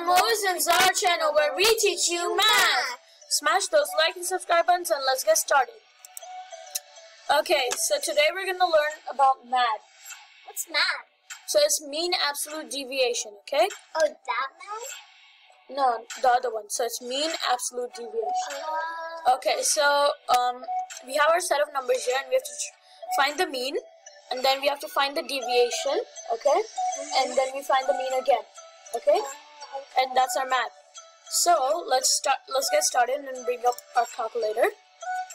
Moiz and Zahra channel where we teach you math. Smash those like and subscribe buttons and let's get started. Okay, so today we're going to learn about math. What's math? So it's mean absolute deviation, okay? Oh, that math? No, the other one. So it's mean absolute deviation. Okay, so we have our set of numbers here and we have to find the mean. And then we have to find the deviation, okay? And then we find the mean again, okay? And that's our math. So let's get started and bring up our calculator.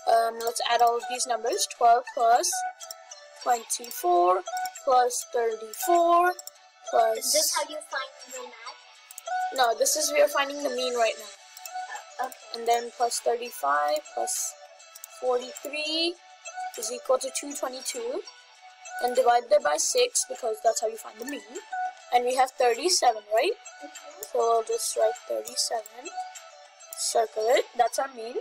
Let's add all of these numbers. 12 plus 24 plus 34 plus... Is this how you find the math? No, this is we are finding the mean right now. Okay. And then plus 35 plus 43 is equal to 222. And divide that by 6 because that's how you find the mean. And we have 37, right? So we'll just write 37, circle it, that's our mean.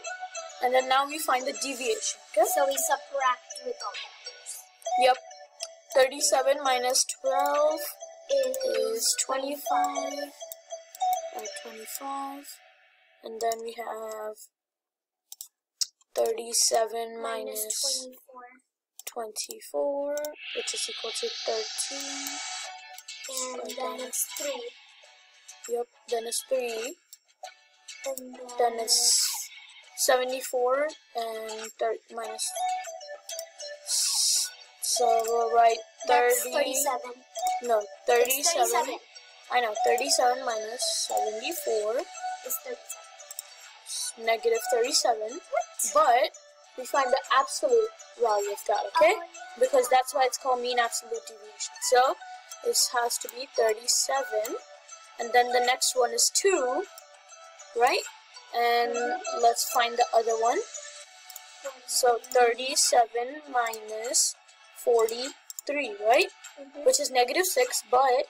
And then now we find the deviation, okay? So we subtract with all numbers. Yep. 37 minus 12 is 25. 25. And then we have 37 minus 24, which is equal to 13. And then it's 3. Yep, then it's 3. And Then it's 74 and minus. So we'll write 30. That's 37. No, 37. It's 37. I know, 37 minus 74 is 37. Negative 37. What? But we find the absolute value of that, okay? Oh, yeah. Because that's why it's called mean absolute deviation. So this has to be 37, and then the next one is 2, right? And let's find the other one. So 37 minus 43, right? Which is negative 6, but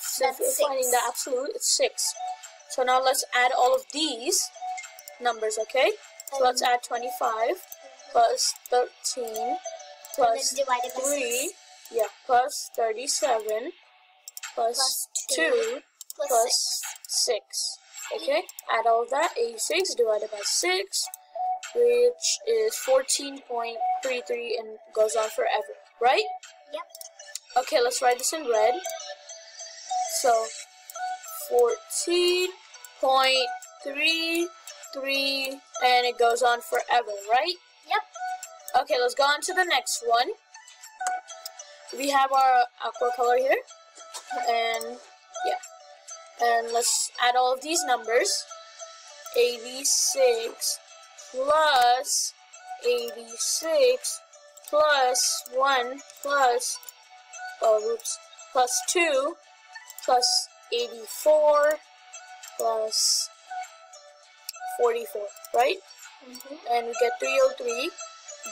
since we're finding the absolute, it's 6. So now let's add all of these numbers, okay? So let's add 25 plus 13 plus 3, yeah, plus 37 plus 2 plus 6. Okay, add all of that, 86 divided by 6, which is 14.33 and goes on forever, right? Yep. Okay, let's write this in red. So 14.33 and it goes on forever, right? Yep. Okay, let's go on to the next one. We have our aqua color here, and yeah, and let's add all of these numbers. 86 plus 86 plus 1 plus, plus 2 plus 84 plus 44, right? And we get 303.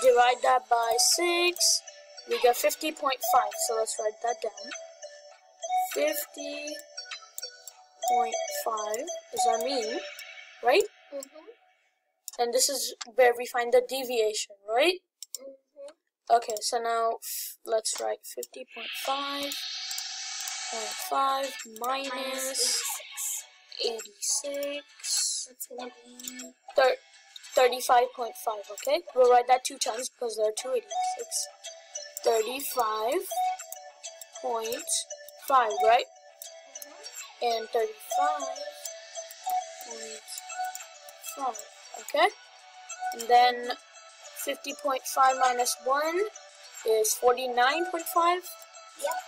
Divide that by 6, we get 50.5. So let's write that down. 50.5 is our mean, right? And this is where we find the deviation, right? Okay, so now let's write 50.5 minus 86. That's going to be 35.5, okay? We'll write that 2 times because there are 2 86. 35.5, right? And 35.5, okay? And then 50.5 minus 1 is 49.5. Yep.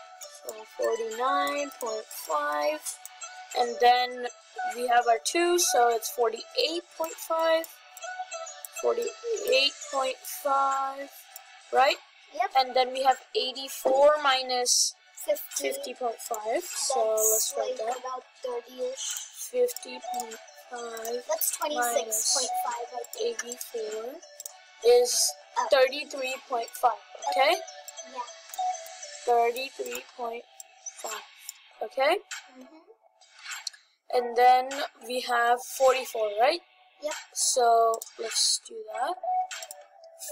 So 49.5. And then we have our 2, so it's 48.5. 48.5, right? Yep. And then we have 84 minus 50.5. So let's write that. About 30-ish. 50.5. That's 26.5, I think. 84 is 33.5, okay? Yeah. 33.5, okay? And then we have 44, right? Yep. So let's do that.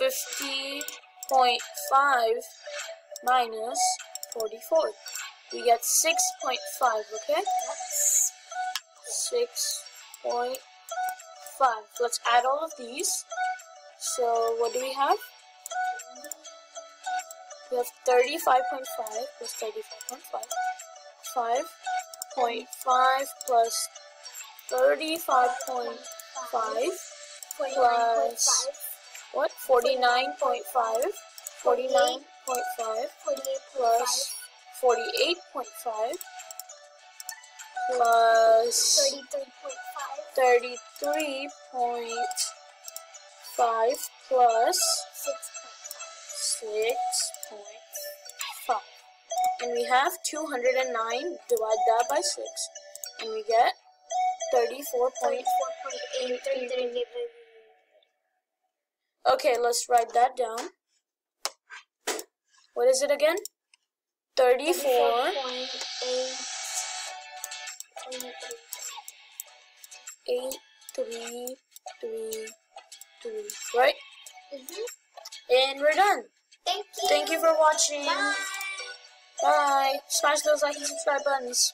50.5 minus 44. We get 6.5, okay? 6.5. Let's add all of these. So what do we have? We have 35.5 plus 35.5. 5.5 plus 35.5 plus what? 49.5. 49.5 plus 48.5 plus 33.5 plus 6.5. And we have 209. Divide that by 6. And we get 34.8. Okay, let's write that down. What is it again? 34.8333, right? And we're done. Thank you. Thank you for watching. Bye. Bye. Smash those like and subscribe buttons.